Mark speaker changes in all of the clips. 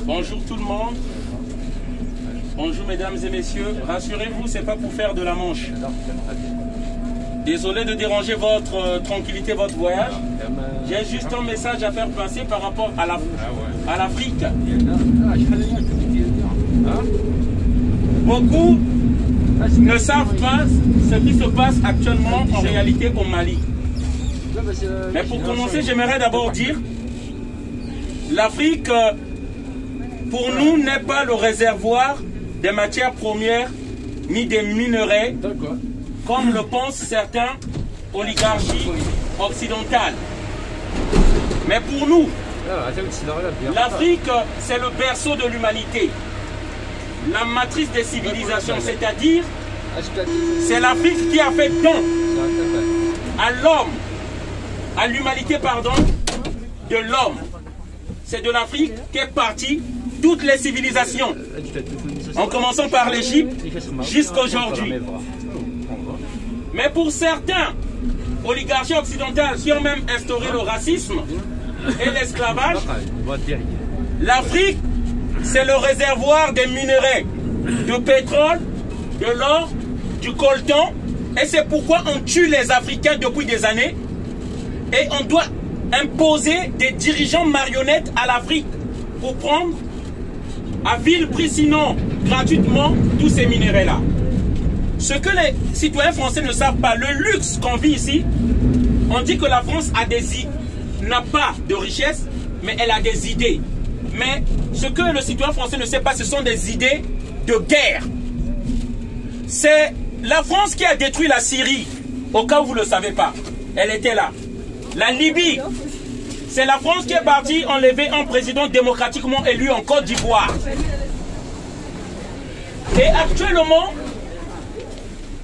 Speaker 1: Bonjour tout le monde. Bonjour mesdames et messieurs. Rassurez-vous, c'est pas pour faire de la manche. Désolé de déranger votre tranquillité, votre voyage. J'ai juste un message à faire passer par rapport à l'Afrique. Beaucoup ne savent pas ce qui se passe actuellement en réalité au Mali. Mais pour commencer, j'aimerais d'abord dire, l'Afrique, pour nous, n'est pas le réservoir des matières premières ni des minerais, comme le pensent certains oligarchies occidentales. Mais pour nous, l'Afrique, c'est le berceau de l'humanité, la matrice des civilisations, c'est-à-dire, c'est l'Afrique qui a fait don à l'homme, à l'humanité, pardon, de l'homme. C'est de l'Afrique qu'est partie toutes les civilisations, en commençant par l'Égypte jusqu'à aujourd'hui. Mais pour certains oligarchies occidentales qui ont même instauré le racisme et l'esclavage, l'Afrique, c'est le réservoir des minerais, de pétrole, de l'or, du coltan, et c'est pourquoi on tue les Africains depuis des années, et on doit imposer des dirigeants marionnettes à l'Afrique pour prendre à vil prix, sinon gratuitement, tous ces minéraux-là. Ce que les citoyens français ne savent pas, le luxe qu'on vit ici, on dit que la France a n'a pas de richesse, mais elle a des idées. Mais ce que le citoyen français ne sait pas, ce sont des idées de guerre. C'est la France qui a détruit la Syrie, au cas où vous ne le savez pas. Elle était là. La Libye, c'est la France qui est partie enlever un président démocratiquement élu en Côte d'Ivoire. Et actuellement,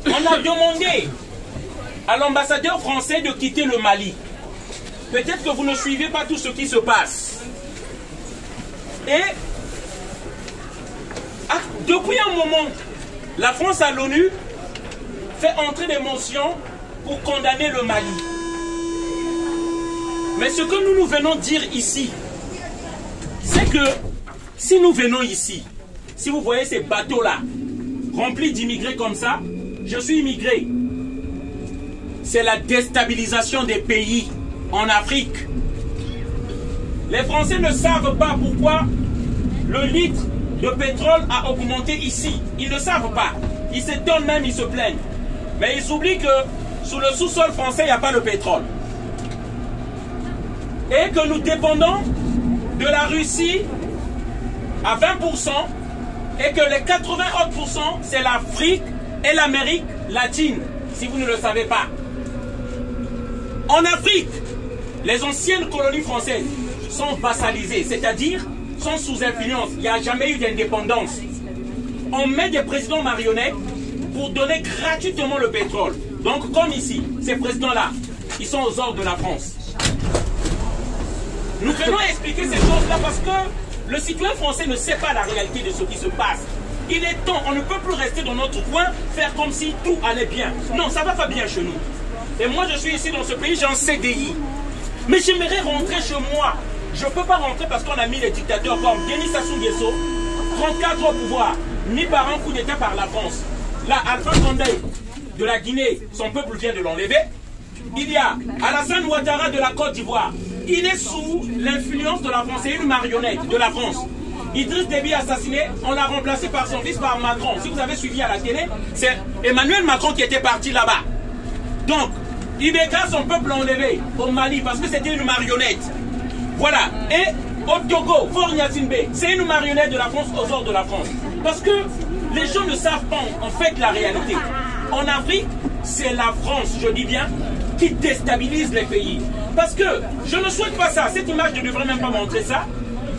Speaker 1: on a demandé à l'ambassadeur français de quitter le Mali. Peut-être que vous ne suivez pas tout ce qui se passe. Et depuis un moment, la France à l'ONU fait entrer des motions pour condamner le Mali. Mais ce que nous venons dire ici, c'est que si nous venons ici, si vous voyez ces bateaux-là, remplis d'immigrés comme ça, je suis immigré. C'est la déstabilisation des pays en Afrique. Les Français ne savent pas pourquoi le litre de pétrole a augmenté ici. Ils ne savent pas. Ils s'étonnent même, ils se plaignent. Mais ils oublient que sous le sous-sol français, il n'y a pas le pétrole. Et que nous dépendons de la Russie à 20% et que les 80 autres %, c'est l'Afrique et l'Amérique latine, si vous ne le savez pas. En Afrique, les anciennes colonies françaises sont vassalisées, c'est-à-dire sont sous influence. Il n'y a jamais eu d'indépendance. On met des présidents marionnettes pour donner gratuitement le pétrole. Donc comme ici, ces présidents-là, ils sont aux ordres de la France. Nous venons expliquer ces choses-là parce que le citoyen français ne sait pas la réalité de ce qui se passe. Il est temps, on ne peut plus rester dans notre coin, faire comme si tout allait bien. Non, ça ne va pas bien chez nous. Et moi, je suis ici dans ce pays, j'ai un CDI. Mais j'aimerais rentrer chez moi. Je ne peux pas rentrer parce qu'on a mis les dictateurs comme Denis Sassou Nguesso, 34 au pouvoir, mis par un coup d'État par la France. Là, Alpha Condé de la Guinée, son peuple vient de l'enlever. Il y a Alassane Ouattara de la Côte d'Ivoire. Il est sous l'influence de la France, c'est une marionnette de la France. Idriss Déby assassiné, on l'a remplacé par son fils, par Macron. Si vous avez suivi à la télé, c'est Emmanuel Macron qui était parti là-bas. Donc, Ibeka, son peuple l'a enlevé au Mali parce que c'était une marionnette. Voilà. Et au Togo, Faure Gnassingbé, c'est une marionnette de la France aux ordres de la France. Parce que les gens ne savent pas en fait la réalité. En Afrique, c'est la France, je dis bien, qui déstabilise les pays. Parce que je ne souhaite pas ça. Cette image ne devrait même pas montrer ça.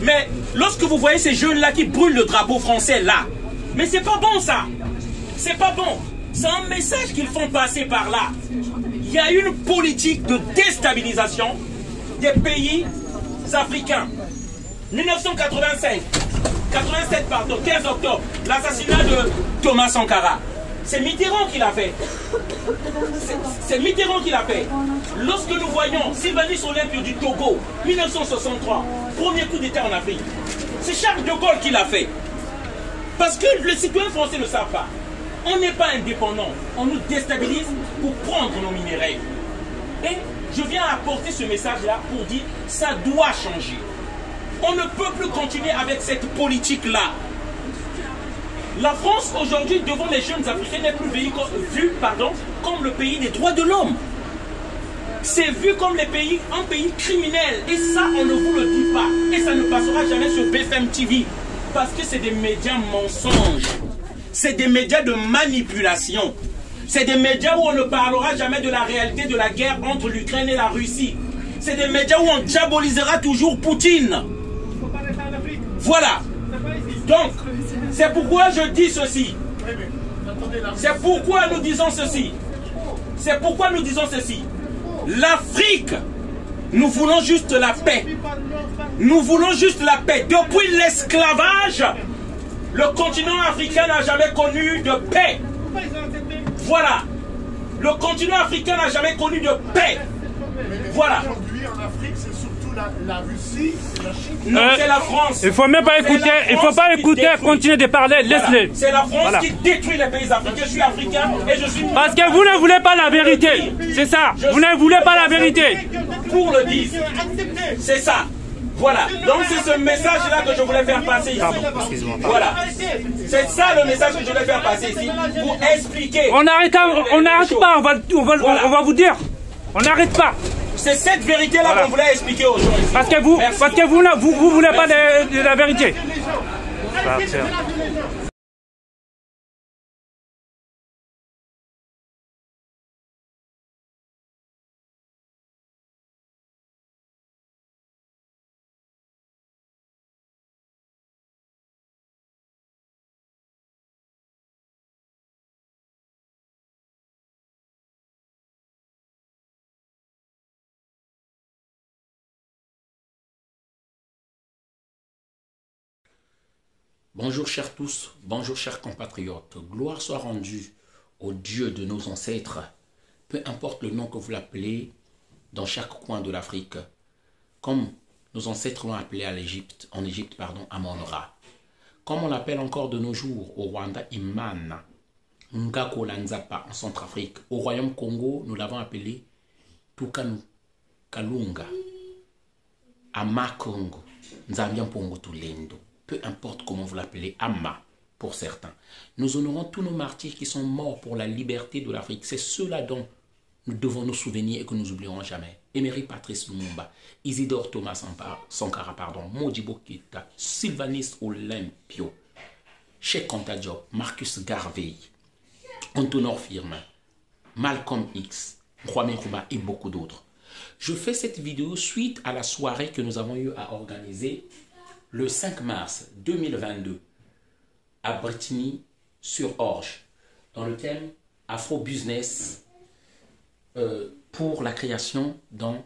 Speaker 1: Mais lorsque vous voyez ces jeunes-là qui brûlent le drapeau français là, mais c'est pas bon ça. C'est pas bon. C'est un message qu'ils font passer par là. Il y a une politique de déstabilisation des pays africains. 1985, 87 pardon, 15 octobre, l'assassinat de Thomas Sankara. C'est Mitterrand qui l'a fait. C'est Mitterrand qui l'a fait. Lorsque nous voyons Sylvanus Olympio du Togo, 1963, premier coup d'État en Afrique. C'est Charles de Gaulle qui l'a fait. Parce que les citoyens français ne le savent pas. On n'est pas indépendant. On nous déstabilise pour prendre nos minéraux. Et je viens apporter ce message-là pour dire que ça doit changer. On ne peut plus continuer avec cette politique-là. La France, aujourd'hui, devant les jeunes Africains, n'est plus vue comme le pays des droits de l'homme. C'est vu comme un pays criminel. Et ça, on ne vous le dit pas. Et ça ne passera jamais sur BFM TV. Parce que c'est des médias mensonges. C'est des médias de manipulation. C'est des médias où on ne parlera jamais de la réalité de la guerre entre l'Ukraine et la Russie. C'est des médias où on diabolisera toujours Poutine. Voilà. Donc, c'est pourquoi je dis ceci. C'est pourquoi nous disons ceci. C'est pourquoi nous disons ceci. L'Afrique, nous voulons juste la paix. Nous voulons juste la paix. Depuis l'esclavage, le continent africain n'a jamais connu de paix. Voilà. Le continent africain n'a jamais connu de paix. Voilà.
Speaker 2: Aujourd'hui, en Afrique, c'est surtout la Russie et la Chine.
Speaker 1: Non, c'est la France.
Speaker 3: Il ne faut même pas écouter. Il faut pas écouter, continuer de parler. Laisse-les.
Speaker 1: C'est la France qui détruit les pays africains. Je suis africain et je suis...
Speaker 3: Parce que vous ne voulez pas la vérité. C'est ça. Vous ne voulez pas la vérité.
Speaker 1: Pour le dire. C'est ça. Voilà. Donc c'est ce message-là que je voulais faire passer ici. Voilà. C'est ça le message que je voulais faire passer ici. Pour expliquer.
Speaker 3: On n'arrête pas. On va vous dire. On n'arrête pas.
Speaker 1: C'est cette vérité-là qu'on voulait expliquer aux gens ici.
Speaker 3: Parce que vous ne voulez pas de la vérité.
Speaker 4: Bonjour chers tous, bonjour chers compatriotes, gloire soit rendue au Dieu de nos ancêtres, peu importe le nom que vous l'appelez dans chaque coin de l'Afrique, comme nos ancêtres l'ont appelé en Égypte, Amon-Ra, comme on l'appelle encore de nos jours au Rwanda, Imana, Ngako Lanzapa en Centrafrique, au Royaume Congo, nous l'avons appelé Tukanu, Kalunga, Amakongo, Nzambiampongo Tulendo. Peu importe comment vous l'appelez, Amma pour certains. Nous honorons tous nos martyrs qui sont morts pour la liberté de l'Afrique. C'est ceux-là dont nous devons nous souvenir et que nous n'oublierons jamais. Emery Patrice Lumumba, Isidore Thomas Sankara, Modibo Keïta, Sylvanus Olympio, Cheikh Anta Diop, Marcus Garvey, Antonio Firmin, Malcolm X, Kwame Nkrumah et beaucoup d'autres. Je fais cette vidéo suite à la soirée que nous avons eu à organiser le 5 mars 2022 à Brittany-sur-Orge dans le thème Afro-Business pour la création d'un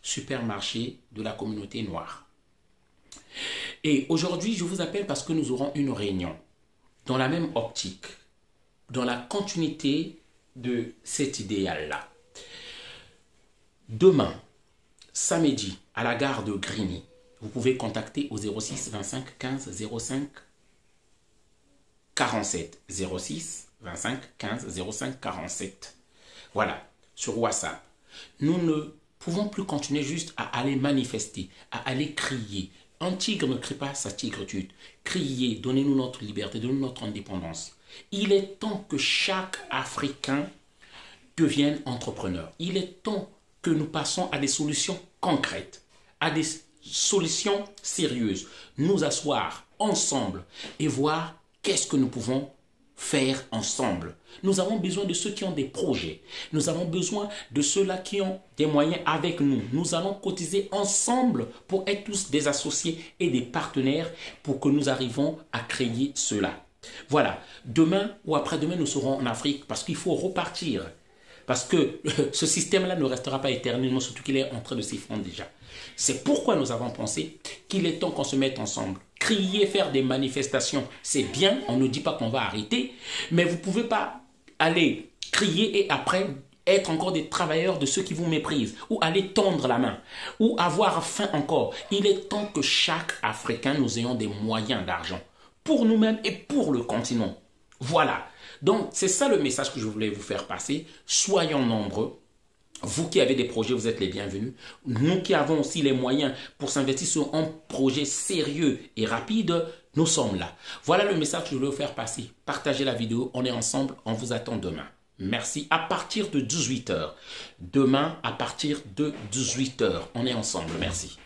Speaker 4: supermarché de la communauté noire. Et aujourd'hui, je vous appelle parce que nous aurons une réunion dans la même optique, dans la continuité de cet idéal-là. Demain, samedi, à la gare de Grigny, vous pouvez contacter au 06 25 15 05 47. 06 25 15 05 47. Voilà, sur WhatsApp. Nous ne pouvons plus continuer juste à aller manifester, à aller crier. Un tigre ne crie pas sa tigritude. Criez, donnez-nous notre liberté, donnez-nous notre indépendance. Il est temps que chaque Africain devienne entrepreneur. Il est temps que nous passons à des solutions concrètes, à des solutions sérieuses, nous asseoir ensemble et voir qu'est-ce que nous pouvons faire ensemble. Nous avons besoin de ceux qui ont des projets. Nous avons besoin de ceux-là qui ont des moyens avec nous. Nous allons cotiser ensemble pour être tous des associés et des partenaires pour que nous arrivions à créer cela. Voilà, demain ou après-demain, nous serons en Afrique parce qu'il faut repartir. Parce que ce système-là ne restera pas éternellement, surtout qu'il est en train de s'effondrer déjà. C'est pourquoi nous avons pensé qu'il est temps qu'on se mette ensemble. Crier, faire des manifestations, c'est bien, on ne dit pas qu'on va arrêter, mais vous ne pouvez pas aller crier et après être encore des travailleurs de ceux qui vous méprisent, ou aller tendre la main, ou avoir faim encore. Il est temps que chaque Africain, nous ayons des moyens d'argent pour nous-mêmes et pour le continent. Voilà. Donc, c'est ça le message que je voulais vous faire passer. Soyons nombreux. Vous qui avez des projets, vous êtes les bienvenus. Nous qui avons aussi les moyens pour s'investir sur un projet sérieux et rapide, nous sommes là. Voilà le message que je voulais vous faire passer. Partagez la vidéo, on est ensemble, on vous attend demain. Merci. À partir de 18 h. Demain, à partir de 18 h, on est ensemble. Merci.